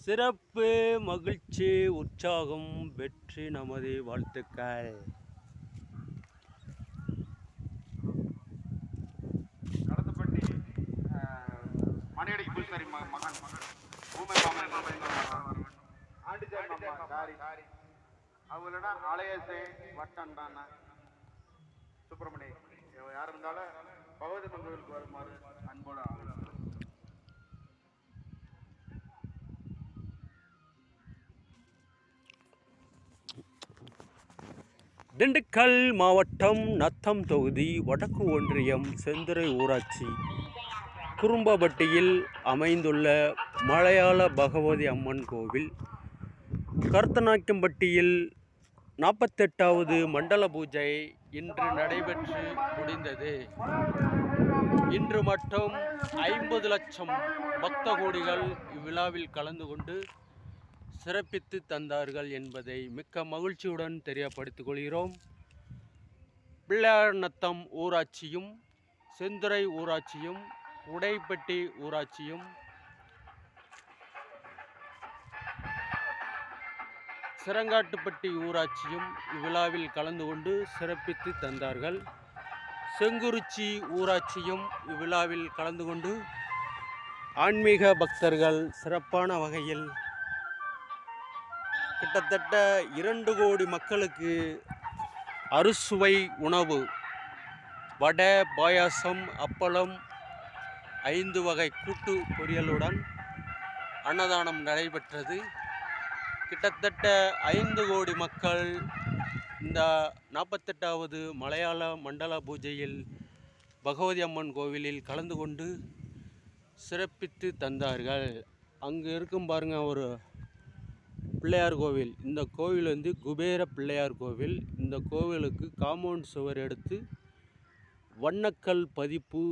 சிறப்பு, மகிழ்ச்சி, உற்சாகம், வெற்றி நமது வாழ்த்துக்கள். கடத்தப்பட்டி மணியடிக்கு பூசாரி மகன் ஊமை மாமன் ஆண்டிச்சாரி அவங்களோட ஆலயசே வட்டம் தானே சுப்பிரமணிய யார் இருந்தாலும் பகவதி மங்கோவிலுக்கு வருமாறு அன்போட திண்டுக்கல் மாவட்டம் நத்தம் தொகுதி வடக்கு ஒன்றியம் செந்துறை ஊராட்சி குறும்பப்பட்டியில் அமைந்துள்ள மலையாள பகவதி அம்மன் கோவில் கருத்தநாயக்கம்பட்டியில் 48வது மண்டல பூஜை இன்று நடைபெற்று முடிந்தது. இன்று மட்டும் 50 லட்சம் பக்த கோடிகள் இவ்விழாவில் கலந்து கொண்டு சிறப்பித்து தந்தார்கள் என்பதை மிக்க மகிழ்ச்சியுடன் தெரியப்படுத்திக் கொள்கிறோம். பிள்ளையார்நத்தம் ஊராட்சியும் செந்துறை ஊராட்சியும் உடைப்பட்டி ஊராட்சியும் சிறங்காட்டுப்பட்டி ஊராட்சியும் இவ்விழாவில் கலந்து கொண்டு சிறப்பித்து தந்தார்கள். செங்குறிச்சி ஊராட்சியும் இவ்விழாவில் கலந்து கொண்டு ஆன்மீக பக்தர்கள் சிறப்பான வகையில் கிட்டத்தட்ட 2 கோடி மக்களுக்கு அறுசுவை உணவு வடை, பாயாசம், அப்பளம், 5 வகை கூட்டு பொரியலுடன் அன்னதானம் நடைபெற்றது. கிட்டத்தட்ட 5 கோடி மக்கள் இந்த 48வது மலையாள மண்டல பூஜையில் பகவதி அம்மன் கோவிலில் கலந்து கொண்டு சிறப்பித்து தந்தார்கள். அங்கு இருக்கும் பாருங்க ஒரு பிள்ளையார் கோவில். இந்த கோவில் வந்து குபேர பிள்ளையார் கோவில். இந்த கோவிலுக்கு காம்பவுண்ட் சுவர் எடுத்து வண்ணக்கல் பதிப்பு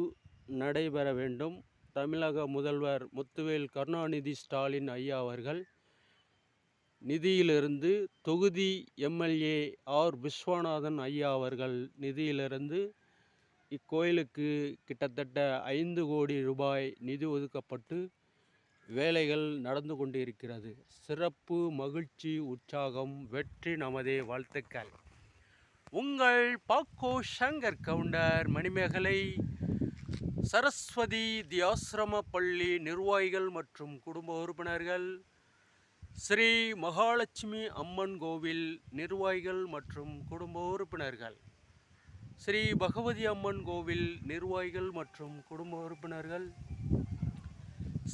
நடைபெற வேண்டும். தமிழக முதல்வர் முத்துவேல் கருணாநிதி ஸ்டாலின் ஐயா அவர்கள் நிதியிலிருந்து, தொகுதி எம்எல்ஏ ஆர் விஸ்வநாதன் ஐயா அவர்கள் நிதியிலிருந்து இக்கோயிலுக்கு கிட்டத்தட்ட 5 கோடி ரூபாய் நிதி ஒதுக்கப்பட்டு வேலைகள் நடந்து கொண்டிருக்கிறது. சிறப்பு, மகிழ்ச்சி, உற்சாகம், வெற்றி நமதே வாழ்த்துக்கள். உங்கள் பாக்கோ சங்கர் கவுண்டர் மணிமேகலை சரஸ்வதி தியாசிரம பள்ளி நிர்வாகிகள் மற்றும் குடும்ப உறுப்பினர்கள், ஸ்ரீ மகாலட்சுமி அம்மன் கோவில் நிர்வாகிகள் மற்றும் குடும்ப உறுப்பினர்கள், ஸ்ரீ பகவதி அம்மன் கோவில் நிர்வாகிகள் மற்றும் குடும்ப உறுப்பினர்கள்,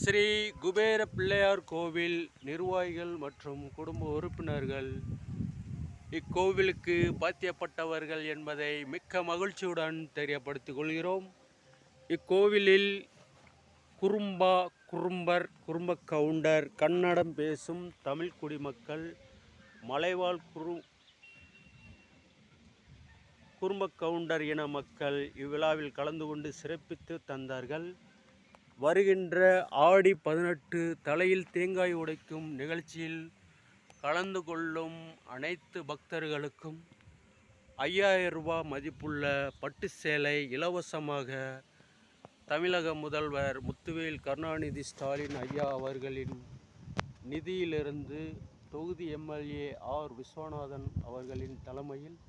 ஸ்ரீ குபேர பிள்ளையார் கோவில் நிர்வாகிகள் மற்றும் குடும்ப உறுப்பினர்கள் இக்கோவிலுக்கு பாத்தியப்பட்டவர்கள் என்பதை மிக்க மகிழ்ச்சியுடன் தெரியப்படுத்திக் கொள்கிறோம். இக்கோவிலில் குறும்பர், குறும்ப கவுண்டர், கன்னடம் பேசும் தமிழ் குடிமக்கள், மலைவாழ் குறும்ப கவுண்டர் இன மக்கள் இவ்விழாவில் கலந்து கொண்டு சிறப்பித்து தந்தார்கள். வருகின்ற ஆடி 18 தலையில் தேங்காய் உடைக்கும் நிகழ்ச்சியில் கலந்து கொள்ளும் அனைத்து பக்தர்களுக்கும் 5000 ரூபாய் மதிப்புள்ள பட்டு சேலை இலவசமாக தமிழக முதல்வர் முத்துவேல் கருணாநிதி ஸ்டாலின் ஐயா அவர்களின் நிதியிலிருந்து தொகுதி எம்எல்ஏ ஆர் விஸ்வநாதன் அவர்களின் தலைமையில்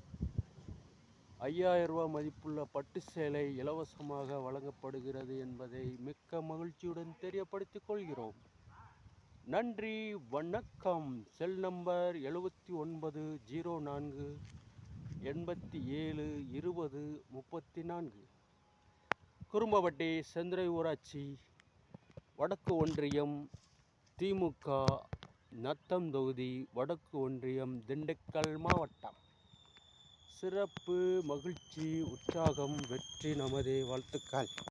5000 ரூபாய் மதிப்புள்ள பட்டு சேலை இலவசமாக வழங்கப்படுகிறது என்பதை மிக்க மகிழ்ச்சியுடன் தெரியப்படுத்திக் கொள்கிறோம். நன்றி, வணக்கம். Cell number 7904 87 20 34. குறும்பப்பட்டி செந்துறை ஊராட்சி வடக்கு ஒன்றியம் திமுக நத்தம் தொகுதி வடக்கு ஒன்றியம் திண்டுக்கல் மாவட்டம். சிறப்பு, மகிழ்ச்சி, உற்சாகம், வெற்றி நமதே வாழ்த்துக்கள்.